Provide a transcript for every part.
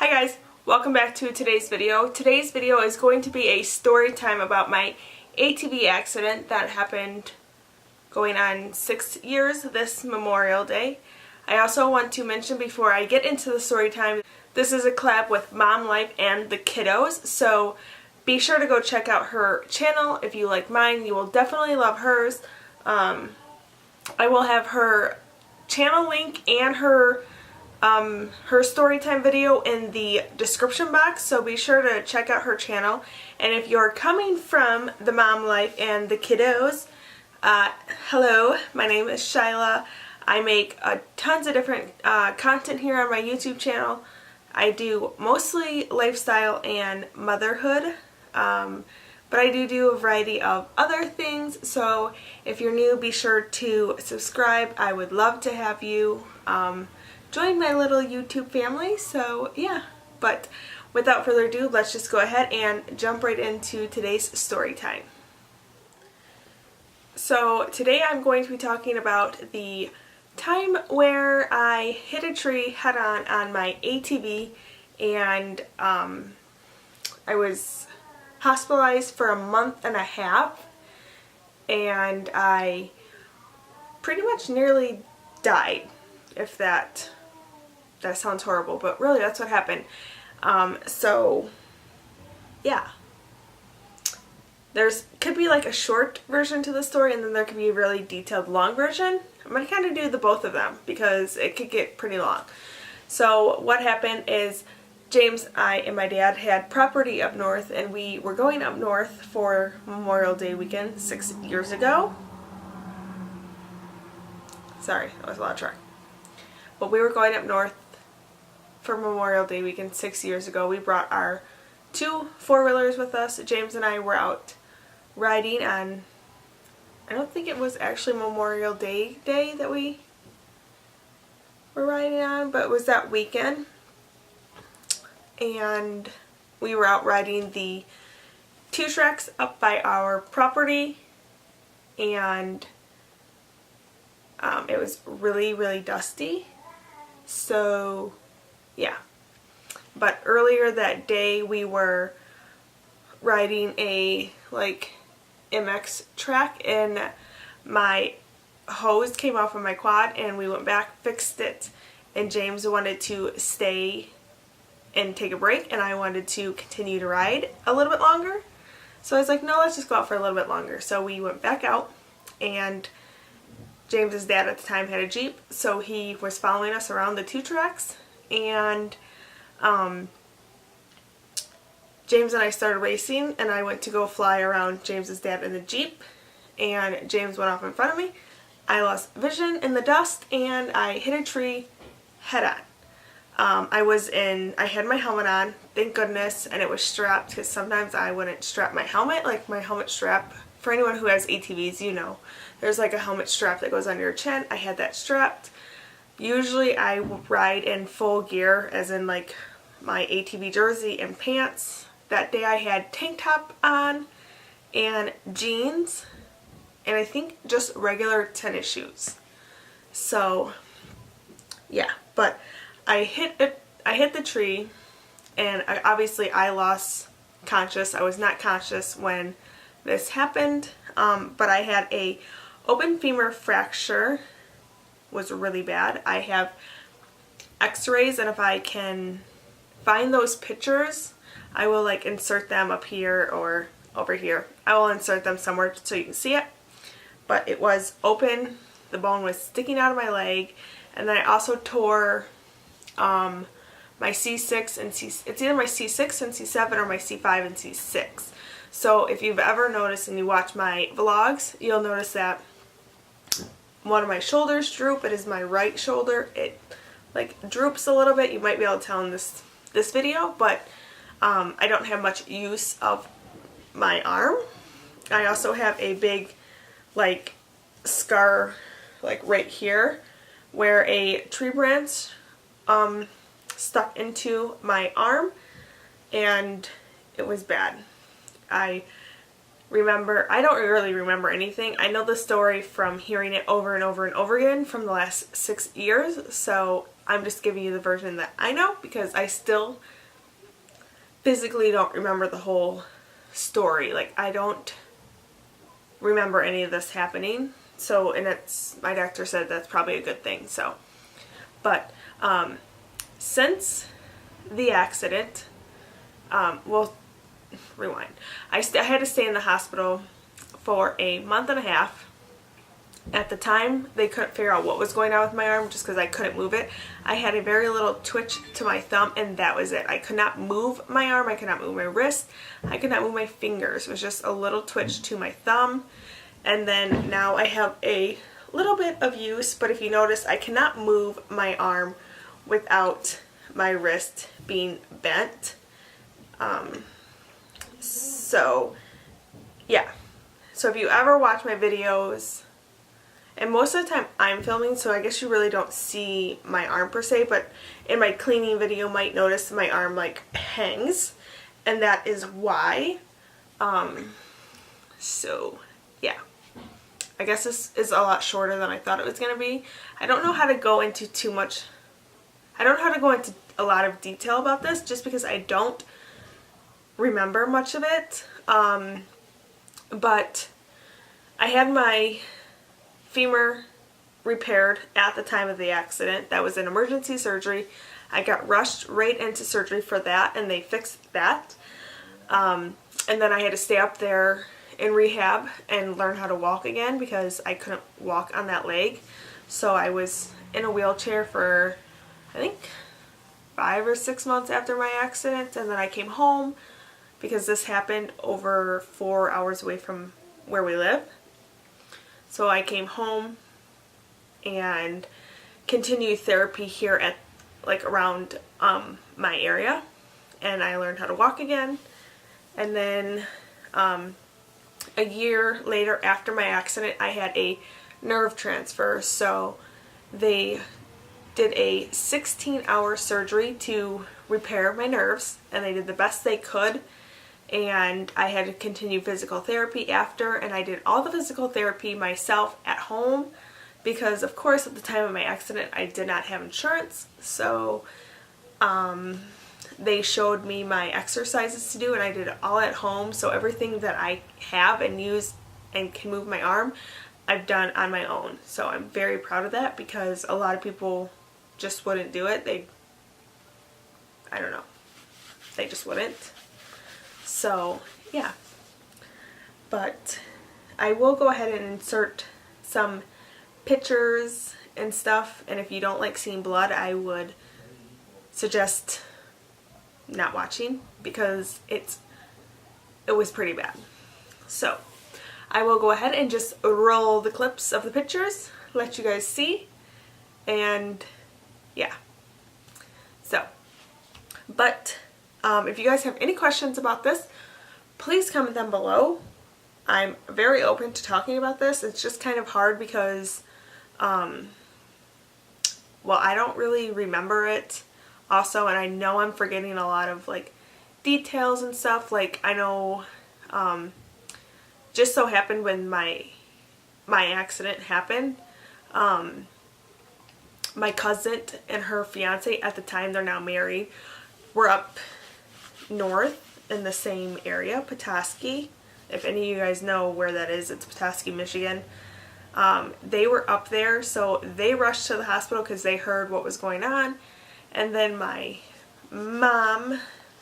Hi guys, welcome back to today's video. Today's video is going to be a story time about my ATV accident that happened going on 6 years this Memorial Day. I also want to mention before I get into the story time, this is a collab with Mom Life and the Kiddos, so be sure to go check out her channel. If you like mine, you will definitely love hers. I will have her channel link and her storytime video in the description box, so be sure to check out her channel. And if you're coming from the Mom Life and the Kiddos, hello, my name is Shyla. I make tons of different content here on my YouTube channel. I do mostly lifestyle and motherhood, but I do a variety of other things, so if you're new, be sure to subscribe. I would love to have you join my little YouTube family, so yeah. But without further ado, let's just go ahead and jump right into today's story time. So today I'm going to be talking about the time where I hit a tree head-on on my ATV, and I was hospitalized for a month and a half, and I pretty much nearly died, if that sounds horrible, but really that's what happened. So yeah, could be like a short version to the story, and then there could be a really detailed long version. I'm going to kind of do the both of them because it could get pretty long. So what happened is James, I, and my dad had property up north, and we were going up north for Memorial Day weekend 6 years ago. Sorry, that was a lot of truck. But we were going up north for Memorial Day weekend 6 years ago. We brought our 2 4-wheelers with us. James and I were out riding on, I don't think it was actually Memorial Day that we were riding on, but it was that weekend. And we were out riding the 2 tracks up by our property, and it was really dusty. So yeah, but earlier that day we were riding a MX track, and my hose came off of my quad, and we went back, fixed it, and James wanted to stay and take a break, and I wanted to continue to ride a little bit longer. So I was like, no, let's just go out for a little bit longer. So we went back out, and James's dad at the time had a Jeep, so he was following us around the 2 tracks, and James and I started racing, and I went to go fly around James's dad in the Jeep, and James went off in front of me. I lost vision in the dust, and I hit a tree head on. I had my helmet on, thank goodness, and it was strapped, because sometimes I wouldn't strap my helmet. Like my helmet strap, for anyone who has ATVs, you know, there's like a helmet strap that goes under your chin. I had that strapped. Usually I ride in full gear, as in like my ATV jersey and pants. That day I had tank top on and jeans, and I think just regular tennis shoes. So yeah, but I hit the tree, and obviously I lost conscious. I was not conscious when this happened, but I had a open femur fracture. Was really bad. I have x-rays, and if I can find those pictures, I will insert them up here or over here. I will insert them somewhere so you can see it. But it was open, the bone was sticking out of my leg, and then I also tore my C6 and it's either my C6 and C7 or my C5 and C6. So if you've ever noticed and you watch my vlogs, you'll notice that one of my shoulders droop. It is my right shoulder. It droops a little bit. You might be able to tell in this video, but I don't have much use of my arm. I also have a big scar right here where a tree branch stuck into my arm, and it was bad. I don't really remember anything. I know the story from hearing it over and over and over again from the last 6 years, so I'm just giving you the version that I know because I still physically don't remember the whole story. Like, I don't remember any of this happening. So, and it's, my doctor said that's probably a good thing. So, but since the accident, well, rewind. I had to stay in the hospital for a month and a half. At the time, they couldn't figure out what was going on with my arm just because I couldn't move it. I had a very little twitch to my thumb, and that was it. I could not move my arm. I could not move my wrist. I could not move my fingers. It was just a little twitch to my thumb. And then now I have a little bit of use, but if you notice, I cannot move my arm without my wrist being bent. So, yeah. So if you ever watch my videos, and most of the time I'm filming, so I guess you really don't see my arm per se, but in my cleaning video you might notice my arm like hangs, and that is why. So yeah, I guess this is a lot shorter than I thought it was going to be. I don't know how to go into too much, I don't know how to go into a lot of detail about this just because I don't remember much of it. But I had my femur repaired at the time of the accident. That was an emergency surgery. I got rushed right into surgery for that, and they fixed that. And then I had to stay up there in rehab and learn how to walk again because I couldn't walk on that leg. So I was in a wheelchair for, I think, 5 or 6 months after my accident, and then I came home because this happened over 4 hours away from where we live. So I came home and continued therapy here at, like, around my area, and I learned how to walk again. And then a year later after my accident, I had a nerve transfer. So they did a 16-hour surgery to repair my nerves, and they did the best they could. And I had to continue physical therapy after, and I did all the physical therapy myself at home because, of course, at the time of my accident I did not have insurance. So they showed me my exercises to do, and I did it all at home. So everything that I have and use and can move my arm, I've done on my own. So I'm very proud of that because a lot of people just wouldn't do it. I don't know, they just wouldn't. So yeah, but I will go ahead and insert some pictures and stuff, and if you don't like seeing blood, I would suggest not watching because it was pretty bad. So I will go ahead and just roll the clips of the pictures, let you guys see, and yeah. So, but if you guys have any questions about this, please comment them below. I'm very open to talking about this. It's just kind of hard because, well, I don't really remember it also, and I know I'm forgetting a lot of, like, details and stuff. Like, I know, just so happened when my accident happened, my cousin and her fiance at the time, they're now married, were up north in the same area, Petoskey. If any of you guys know where that is, it's Petoskey, Michigan. They were up there, so they rushed to the hospital because they heard what was going on. And then my mom,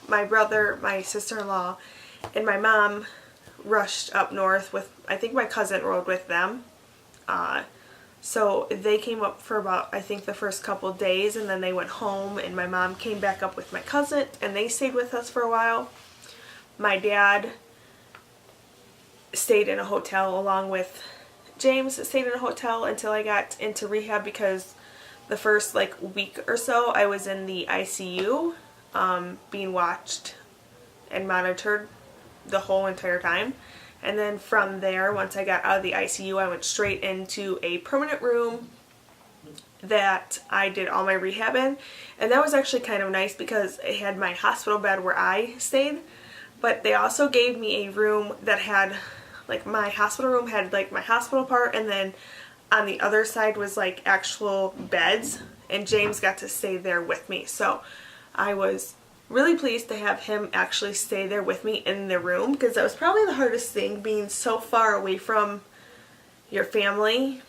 my brother, my sister-in-law, and my mom rushed up north with, I think my cousin rode with them. So they came up for about, I think, the first couple days, and then they went home, and my mom came back up with my cousin, and they stayed with us for a while. My dad stayed in a hotel along with James, stayed in a hotel until I got into rehab because the first, like, week or so I was in the ICU being watched and monitored the whole entire time. And then from there, once I got out of the ICU, I went straight into a permanent room that I did all my rehab in. And that was actually kind of nice because it had my hospital bed where I stayed, but they also gave me a room that had, like, my hospital room had, like, my hospital part, and then on the other side was, like, actual beds and James got to stay there with me. So I was really pleased to have him actually stay there with me in the room, because that was probably the hardest thing, being so far away from your family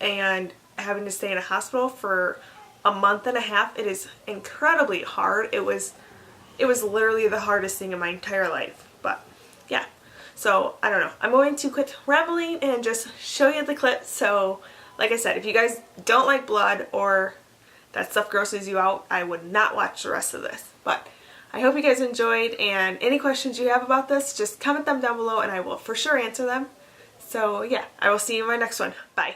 and having to stay in a hospital for a month and a half. It is incredibly hard. It was literally the hardest thing in my entire life. But yeah, so I don't know. I'm going to quit rambling and just show you the clip. So like I said, if you guys don't like blood or that stuff grosses you out, I would not watch the rest of this. But I hope you guys enjoyed, and any questions you have about this, just comment them down below and I will for sure answer them. So yeah, I will see you in my next one. Bye.